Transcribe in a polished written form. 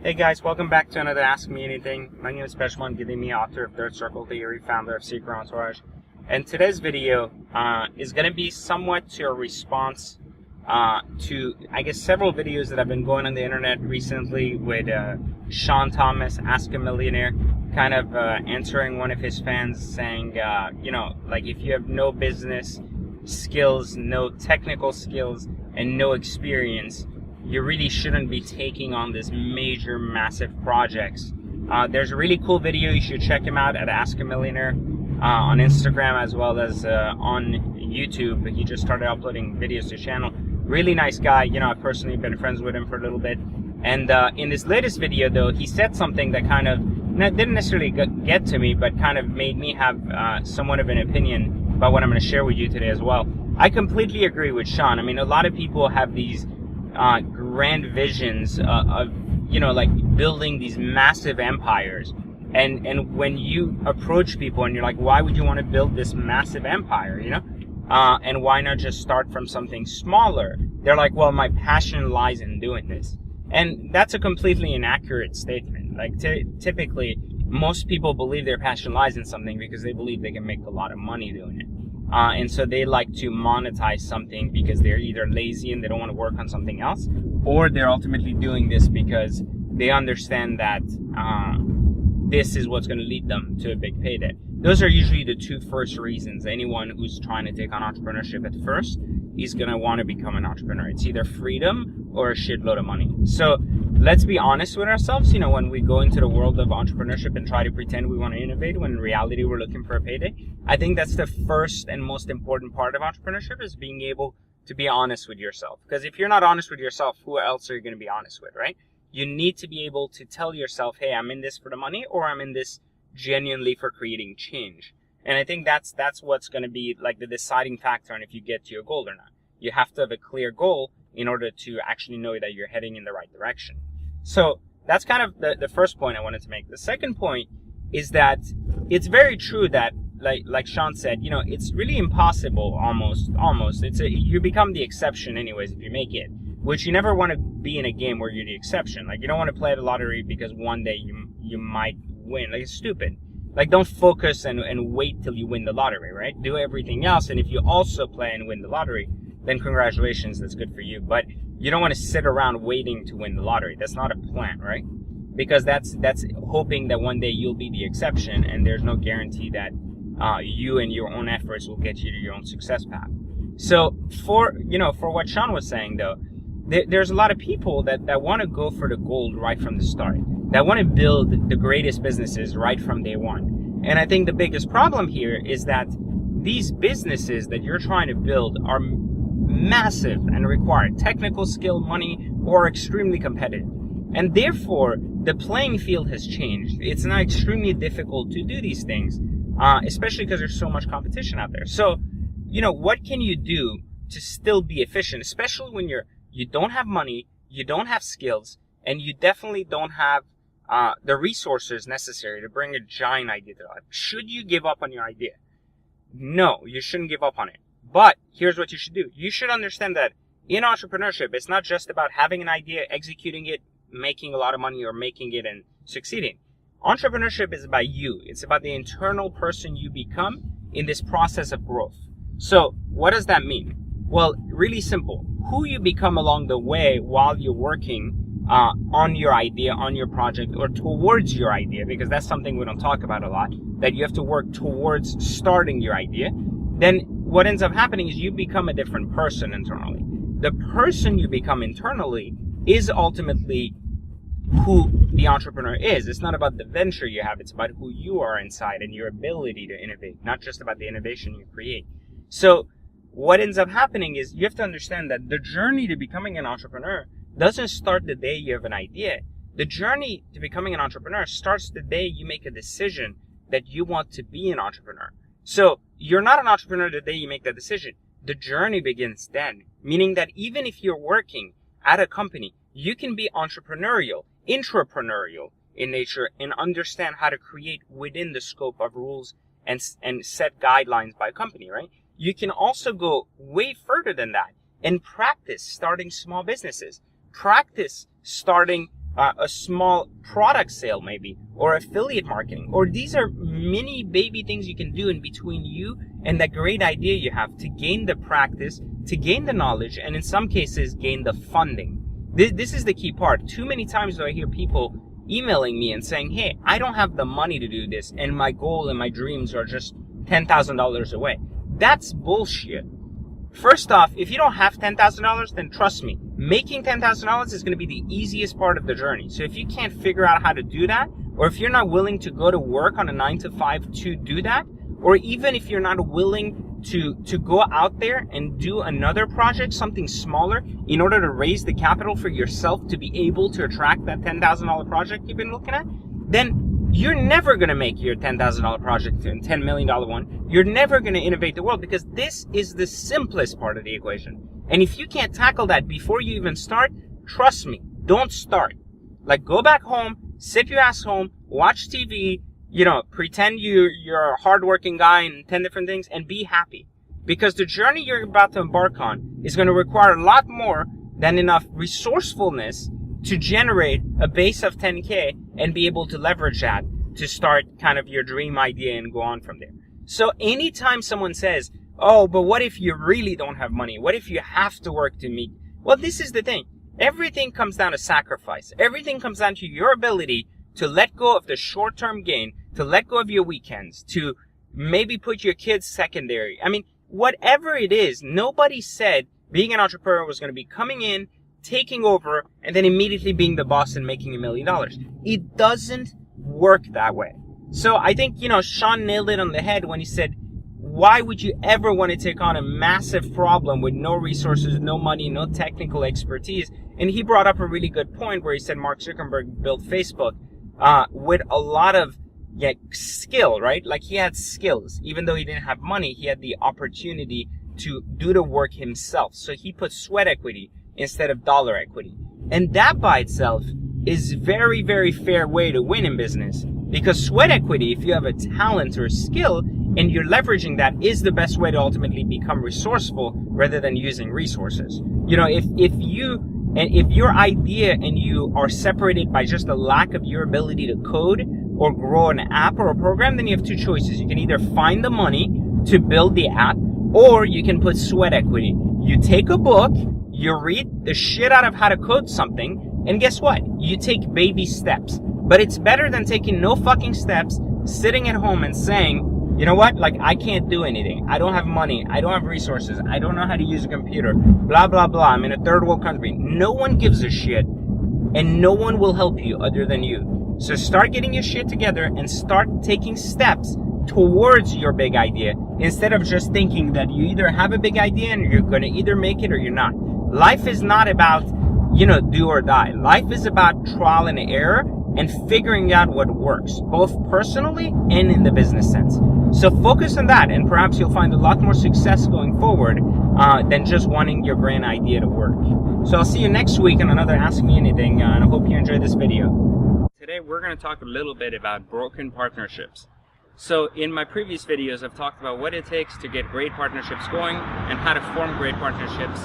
Hey guys, welcome back to another Ask Me Anything. My name is Peshman Gidimi, author of Third Circle Theory, founder of Secret Entourage. And today's video is going to be somewhat to a response to, I guess, several videos that have been going on the internet recently with Sean Thomas, Ask a Millionaire, kind of answering one of his fans saying, like if you have no business skills, no technical skills, and no experience, you really shouldn't be taking on this major, massive projects. There's a really cool video. You should check him out at Ask a Millionaire on Instagram as well as on YouTube. He just started uploading videos to his channel. Really nice guy. You know, I've personally been friends with him for a little bit. And in this latest video, though, he said something that kind of didn't necessarily get to me, but kind of made me have somewhat of an opinion about what I'm going to share with you today as well. I completely agree with Sean. I mean, a lot of people have these grand visions of, like building these massive empires. And when you approach people and you're like, why would you want to build this massive empire, and why not just start from something smaller? They're like, well, my passion lies in doing this. And that's a completely inaccurate statement. Like typically, most people believe their passion lies in something because they believe they can make a lot of money doing it. And so they like to monetize something because they're either lazy and they don't want to work on something else, or they're ultimately doing this because they understand that this is what's going to lead them to a big payday. Those are usually the two first reasons anyone who's trying to take on entrepreneurship at first is going to want to become an entrepreneur. It's either freedom or a shitload of money. So let's be honest with ourselves. When we go into the world of entrepreneurship and try to pretend we want to innovate when in reality we're looking for a payday, I think that's the first and most important part of entrepreneurship, is being able to be honest with yourself. Because if you're not honest with yourself, who else are you going to be honest with, right? You need to be able to tell yourself, hey, I'm in this for the money, or I'm in this genuinely for creating change. And I think that's what's going to be like the deciding factor on if you get to your goal or not. You have to have a clear goal in order to actually know that you're heading in the right direction. So that's kind of the first point I wanted to make. The second point is that it's very true that, like Sean said, it's really impossible almost. You become the exception anyways if you make it, which you never want to be in a game where you're the exception. Like, you don't want to play the lottery because one day you might win. Like, it's stupid. Like, don't focus and wait till you win the lottery, right? Do everything else, and if you also play and win the lottery, then congratulations, that's good for you. But you don't want to sit around waiting to win the lottery. That's not a plan, right? Because that's hoping that one day you'll be the exception, and there's no guarantee that you and your own efforts will get you to your own success path. So for what Sean was saying, though, there's a lot of people that want to go for the gold right from the start, that want to build the greatest businesses right from day one. And I think the biggest problem here is that these businesses that you're trying to build are massive and require technical skill, money, or extremely competitive. And therefore, the playing field has changed. It's now extremely difficult to do these things, especially because there's so much competition out there. So, what can you do to still be efficient, especially when you don't have money, you don't have skills, and you definitely don't have the resources necessary to bring a giant idea to life? Should you give up on your idea? No, you shouldn't give up on it. But here's what you should do. You should understand that in entrepreneurship, it's not just about having an idea, executing it, making a lot of money, or making it and succeeding. Entrepreneurship is about you. It's about the internal person you become in this process of growth. So what does that mean? Well, really simple. Who you become along the way while you're working on your idea, on your project, or towards your idea, because that's something we don't talk about a lot, that you have to work towards starting your idea. Then what ends up happening is you become a different person internally. The person you become internally is ultimately who the entrepreneur is. It's not about the venture you have. It's about who you are inside and your ability to innovate, not just about the innovation you create. So what ends up happening is you have to understand that the journey to becoming an entrepreneur doesn't start the day you have an idea. The journey to becoming an entrepreneur starts the day you make a decision that you want to be an entrepreneur. So you're not an entrepreneur the day you make that decision. The journey begins then, meaning that even if you're working at a company, you can be entrepreneurial, intrapreneurial in nature, and understand how to create within the scope of rules and set guidelines by a company, right? You can also go way further than that and practice starting small businesses. Practice starting a small product sale maybe, or affiliate marketing, or these are mini baby things you can do in between you and that great idea you have to gain the practice, to gain the knowledge, and in some cases gain the funding. This is the key part. Too many times do I hear people emailing me and saying, hey, I don't have the money to do this, and my goal and my dreams are just $10,000 away. That's bullshit. First off, if you don't have $10,000, then trust me, making $10,000 is going to be the easiest part of the journey. So if you can't figure out how to do that, or if you're not willing to go to work on a 9-to-5 to do that, or even if you're not willing to go out there and do another project, something smaller, in order to raise the capital for yourself to be able to attract that $10,000 project you've been looking at, then you're never going to make your $10,000 project to a $10 million one. You're never going to innovate the world, because this is the simplest part of the equation. And if you can't tackle that before you even start, trust me, don't start. Like, go back home, sit your ass home, watch TV, pretend you're a hardworking guy in 10 different things, and be happy. Because the journey you're about to embark on is going to require a lot more than enough resourcefulness to generate a base of 10K and be able to leverage that to start kind of your dream idea and go on from there. So anytime someone says, oh, but what if you really don't have money? What if you have to work to meet? Well, this is the thing. Everything comes down to sacrifice. Everything comes down to your ability to let go of the short-term gain, to let go of your weekends, to maybe put your kids secondary. I mean, whatever it is, nobody said being an entrepreneur was going to be coming in, taking over, and then immediately being the boss and making $1 million. It doesn't work that way. So I think, Sean nailed it on the head when he said, why would you ever want to take on a massive problem with no resources, no money, no technical expertise? And he brought up a really good point where he said Mark Zuckerberg built Facebook with a lot of skill, right? Like, he had skills. Even though he didn't have money, he had the opportunity to do the work himself. So he put sweat equity instead of dollar equity. And that by itself is very, very fair way to win in business. Because sweat equity, if you have a talent or a skill and you're leveraging that, is the best way to ultimately become resourceful rather than using resources. If your idea and you are separated by just a lack of your ability to code or grow an app or a program, then you have two choices. You can either find the money to build the app, or you can put sweat equity. You take a book, you read the shit out of how to code something, and guess what? You take baby steps. But it's better than taking no fucking steps, sitting at home and saying, you know what? Like, I can't do anything. I don't have money. I don't have resources. I don't know how to use a computer. Blah, blah, blah. I'm in a third world country. No one gives a shit, and no one will help you other than you. So start getting your shit together and start taking steps towards your big idea, instead of just thinking that you either have a big idea and you're going to either make it or you're not. Life is not about, do or die. Life is about trial and error and figuring out what works, both personally and in the business sense. So focus on that, and perhaps you'll find a lot more success going forward than just wanting your grand idea to work. So I'll see you next week on another Ask Me Anything, and I hope you enjoyed this video. Today we're going to talk a little bit about broken partnerships. So in my previous videos, I've talked about what it takes to get great partnerships going and how to form great partnerships